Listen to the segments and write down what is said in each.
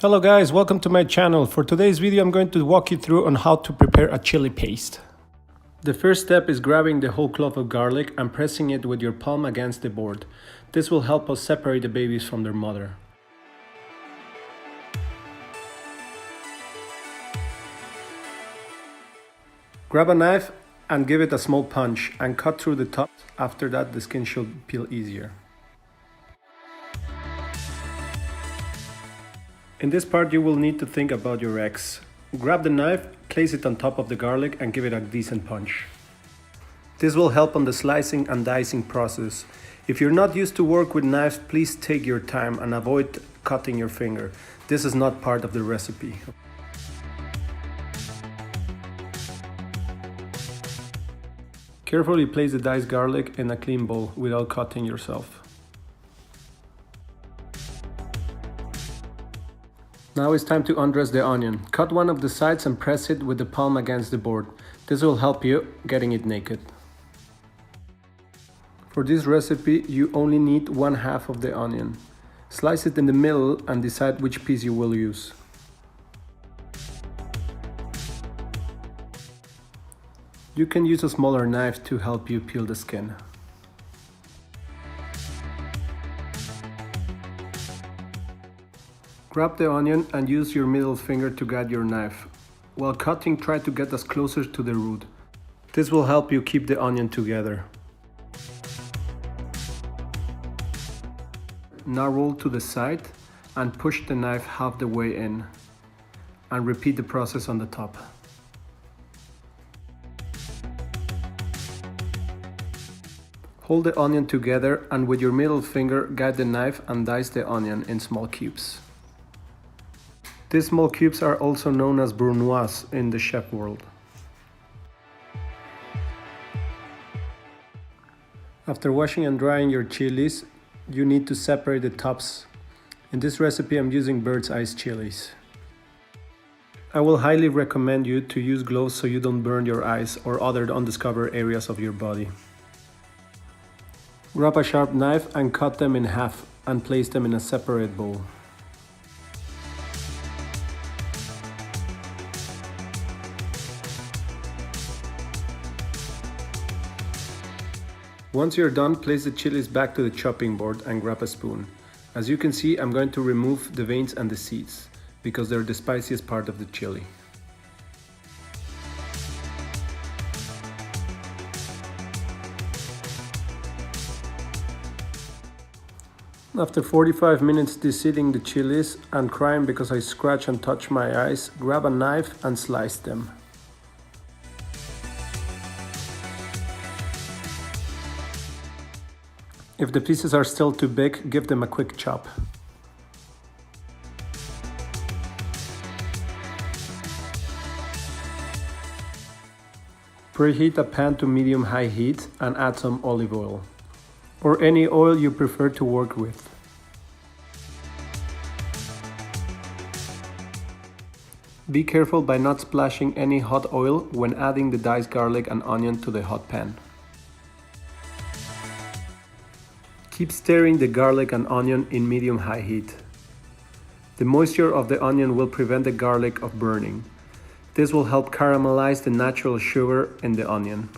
Hello guys, welcome to my channel. For today's video I'm going to walk you through on how to prepare a chili paste. The first step is grabbing the whole clove of garlic and pressing it with your palm against the board. This will help us separate the babies from their mother. Grab a knife and give it a small punch and cut through the top. After that the skin should peel easier. In this part you will need to think about your eggs. Grab the knife, place it on top of the garlic and give it a decent punch. This will help on the slicing and dicing process. If you're not used to work with knives, please take your time and avoid cutting your finger. This is not part of the recipe. Carefully place the diced garlic in a clean bowl without cutting yourself. Now it's time to undress the onion. Cut one of the sides and press it with the palm against the board. This will help you getting it naked. For this recipe, you only need 1/2 of the onion. Slice it in the middle and decide which piece you will use. You can use a smaller knife to help you peel the skin. Grab the onion and use your middle finger to guide your knife. While cutting, try to get as closer to the root. This will help you keep the onion together. Now roll to the side and push the knife half the way in. And repeat the process on the top. Hold the onion together and with your middle finger guide the knife and dice the onion in small cubes. These small cubes are also known as brunoise in the chef world. After washing and drying your chilies, you need to separate the tops. In this recipe I'm using bird's eye chilies. I will highly recommend you to use gloves so you don't burn your eyes or other undiscovered areas of your body. Grab a sharp knife and cut them in half and place them in a separate bowl. Once you're done, place the chilies back to the chopping board and grab a spoon. As you can see, I'm going to remove the veins and the seeds because they're the spiciest part of the chili. After 45 minutes deseeding the chilies and crying because I scratch and touch my eyes, grab a knife and slice them. If the pieces are still too big, give them a quick chop. Preheat a pan to medium-high heat and add some olive oil, or any oil you prefer to work with. Be careful by not splashing any hot oil when adding the diced garlic and onion to the hot pan. Keep stirring the garlic and onion in medium-high heat. The moisture of the onion will prevent the garlic of burning. This will help caramelize the natural sugar in the onion.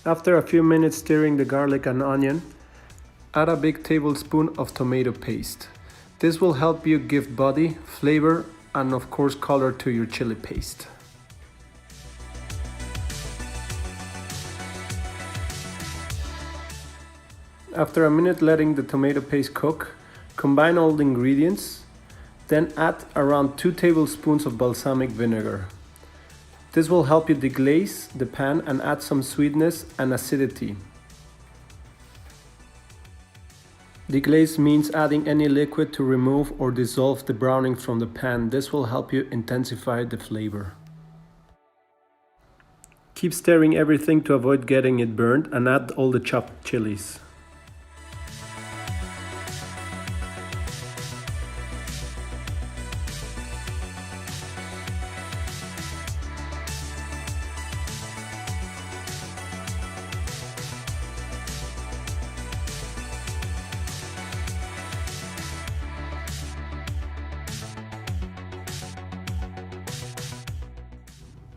After a few minutes stirring the garlic and onion, add a big tablespoon of tomato paste. This will help you give body, flavor, and of course color to your chili paste. After a minute letting the tomato paste cook, combine all the ingredients, then add around 2 tablespoons of balsamic vinegar. This will help you deglaze the pan and add some sweetness and acidity. Deglaze means adding any liquid to remove or dissolve the browning from the pan. This will help you intensify the flavor. Keep stirring everything to avoid getting it burned and add all the chopped chilies.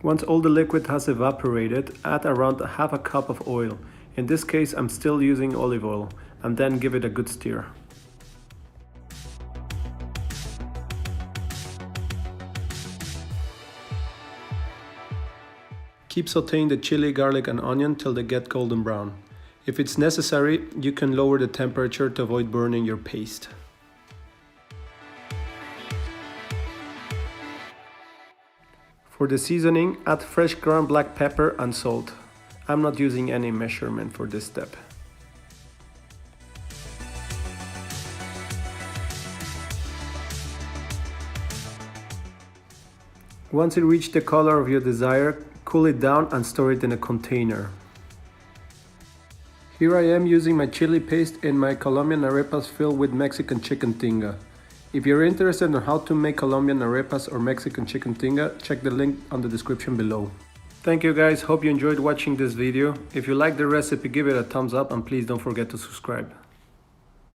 Once all the liquid has evaporated, add around half a cup of oil. In this case, I'm still using olive oil, and then give it a good stir. Keep sauteing the chili, garlic and onion till they get golden brown. If it's necessary, you can lower the temperature to avoid burning your paste. For the seasoning, add fresh ground black pepper and salt. I'm not using any measurement for this step. Once it reaches the color of your desire, cool it down and store it in a container. Here I am using my chili paste in my Colombian arepas filled with Mexican chicken tinga. If you're interested in how to make Colombian arepas or Mexican chicken tinga, check the link on the description below. Thank you guys, hope you enjoyed watching this video. If you like the recipe, give it a thumbs up and please don't forget to subscribe.